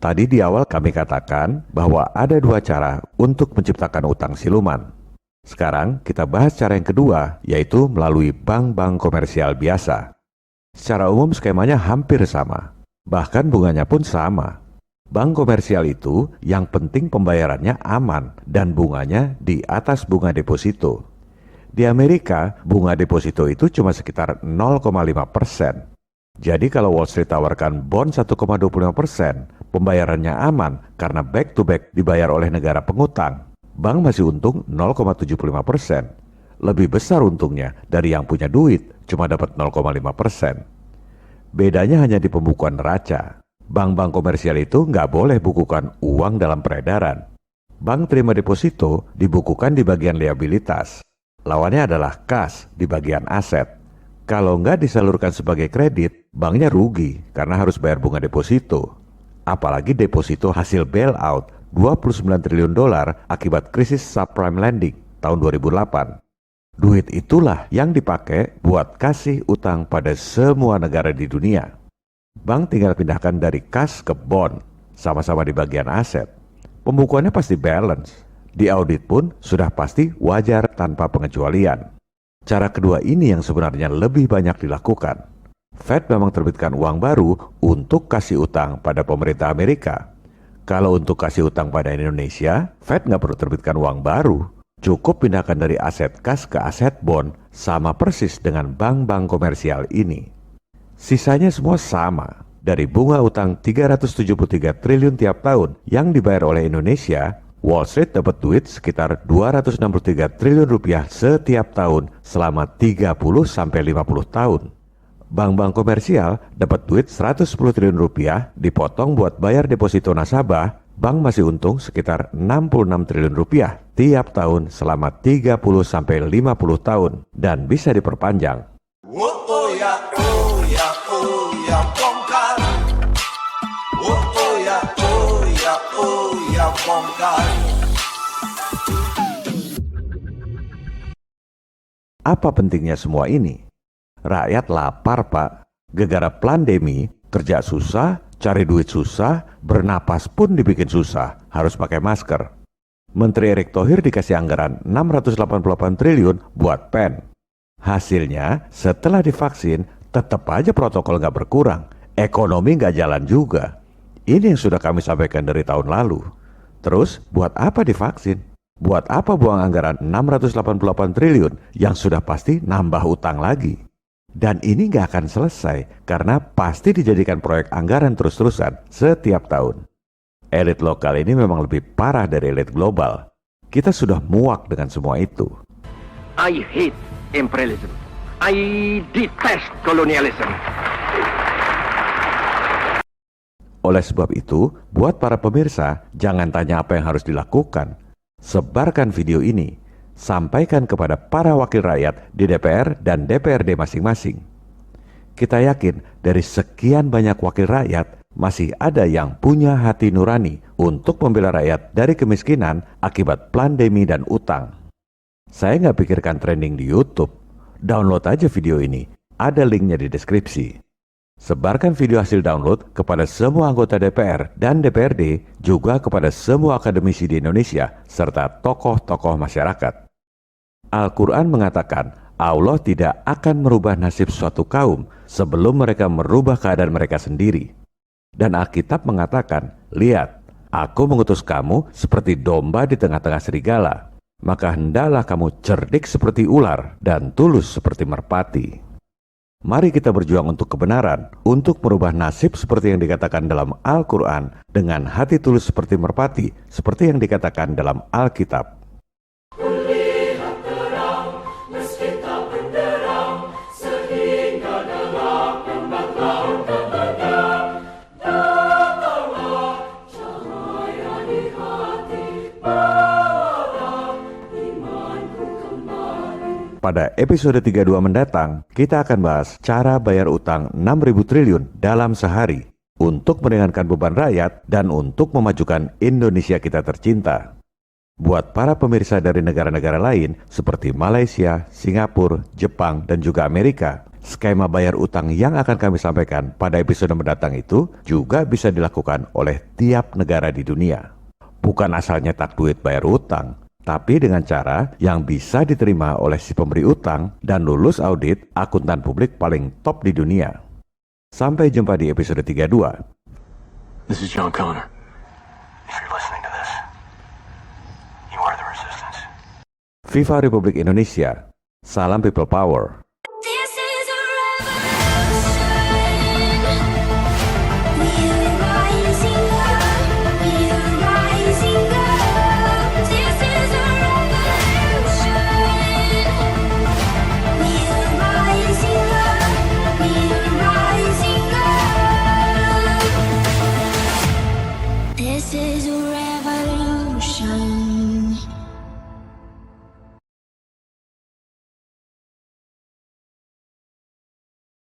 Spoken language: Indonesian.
Tadi di awal kami katakan bahwa ada dua cara untuk menciptakan utang siluman. Sekarang kita bahas cara yang kedua, yaitu melalui bank-bank komersial biasa. Secara umum skemanya hampir sama, bahkan bunganya pun sama. Bank komersial itu yang penting pembayarannya aman dan bunganya di atas bunga deposito. Di Amerika, bunga deposito itu cuma sekitar 0,5%. Jadi kalau Wall Street tawarkan bond 1,25%, pembayarannya aman karena back to back dibayar oleh negara pengutang. Bank masih untung 0,75%. Lebih besar untungnya dari yang punya duit, cuma dapat 0,5%. Bedanya hanya di pembukuan neraca. Bank-bank komersial itu nggak boleh bukukan uang dalam peredaran. Bank terima deposito dibukukan di bagian liabilitas. Lawannya adalah kas di bagian aset. Kalau nggak disalurkan sebagai kredit, banknya rugi karena harus bayar bunga deposito. Apalagi deposito hasil bailout $29 triliun akibat krisis subprime lending tahun 2008. Duit itulah yang dipakai buat kasih utang pada semua negara di dunia. Bank tinggal pindahkan dari kas ke bond, sama-sama di bagian aset. Pembukuannya pasti balance. Di audit pun sudah pasti wajar tanpa pengecualian. Cara kedua ini yang sebenarnya lebih banyak dilakukan. Fed memang terbitkan uang baru untuk kasih utang pada pemerintah Amerika. Kalau untuk kasih utang pada Indonesia, Fed nggak perlu terbitkan uang baru. Cukup pindahkan dari aset kas ke aset bond, sama persis dengan bank-bank komersial ini. Sisanya semua sama. Dari bunga utang 373 triliun tiap tahun yang dibayar oleh Indonesia, Wall Street dapat duit sekitar 263 triliun rupiah setiap tahun selama 30-50 tahun. Bank-bank komersial dapat duit 110 triliun rupiah dipotong buat bayar deposito nasabah, bank masih untung sekitar 66 triliun rupiah tiap tahun selama 30-50 tahun dan bisa diperpanjang. Apa pentingnya semua ini? Rakyat lapar, Pak. Gegara pandemi, kerja susah, cari duit susah, bernapas pun dibikin susah, harus pakai masker. Menteri Erick Thohir dikasih anggaran 688 triliun buat pen. Hasilnya, setelah divaksin, tetap aja protokol nggak berkurang, ekonomi nggak jalan juga. Ini yang sudah kami sampaikan dari tahun lalu. Terus, buat apa divaksin? Buat apa buang anggaran 688 triliun yang sudah pasti nambah utang lagi? Dan ini nggak akan selesai karena pasti dijadikan proyek anggaran terus-terusan setiap tahun. Elit lokal ini memang lebih parah dari elit global. Kita sudah muak dengan semua itu. I hate imperialism. I detest colonialism. Oleh sebab itu, buat para pemirsa, jangan tanya apa yang harus dilakukan. Sebarkan video ini. Sampaikan kepada para wakil rakyat di DPR dan DPRD masing-masing. Kita yakin dari sekian banyak wakil rakyat, masih ada yang punya hati nurani untuk membela rakyat dari kemiskinan akibat pandemi dan utang. Saya nggak pikirkan trending di YouTube. Download aja video ini, ada linknya di deskripsi. Sebarkan video hasil download kepada semua anggota DPR dan DPRD, juga kepada semua akademisi di Indonesia, serta tokoh-tokoh masyarakat. Al-Quran mengatakan, Allah tidak akan merubah nasib suatu kaum sebelum mereka merubah keadaan mereka sendiri. Dan Alkitab mengatakan, lihat, aku mengutus kamu seperti domba di tengah-tengah serigala. Maka hendaklah kamu cerdik seperti ular dan tulus seperti merpati. Mari kita berjuang untuk kebenaran, untuk merubah nasib seperti yang dikatakan dalam Al-Quran dengan hati tulus seperti merpati, seperti yang dikatakan dalam Alkitab. Pada episode 32 mendatang, kita akan bahas cara bayar utang 6.000 triliun dalam sehari untuk meringankan beban rakyat dan untuk memajukan Indonesia kita tercinta. Buat para pemirsa dari negara-negara lain seperti Malaysia, Singapura, Jepang, dan juga Amerika, Skema bayar utang yang akan kami sampaikan pada episode mendatang itu juga bisa dilakukan oleh tiap negara di dunia. Bukan asal nyetak duit bayar utang, tapi dengan cara yang bisa diterima oleh si pemberi utang dan lulus audit akuntan publik paling top di dunia. Sampai jumpa di episode 32. This is John Connor. If you're listening to this, you are the resistance. Viva Republik Indonesia. Salam People Power.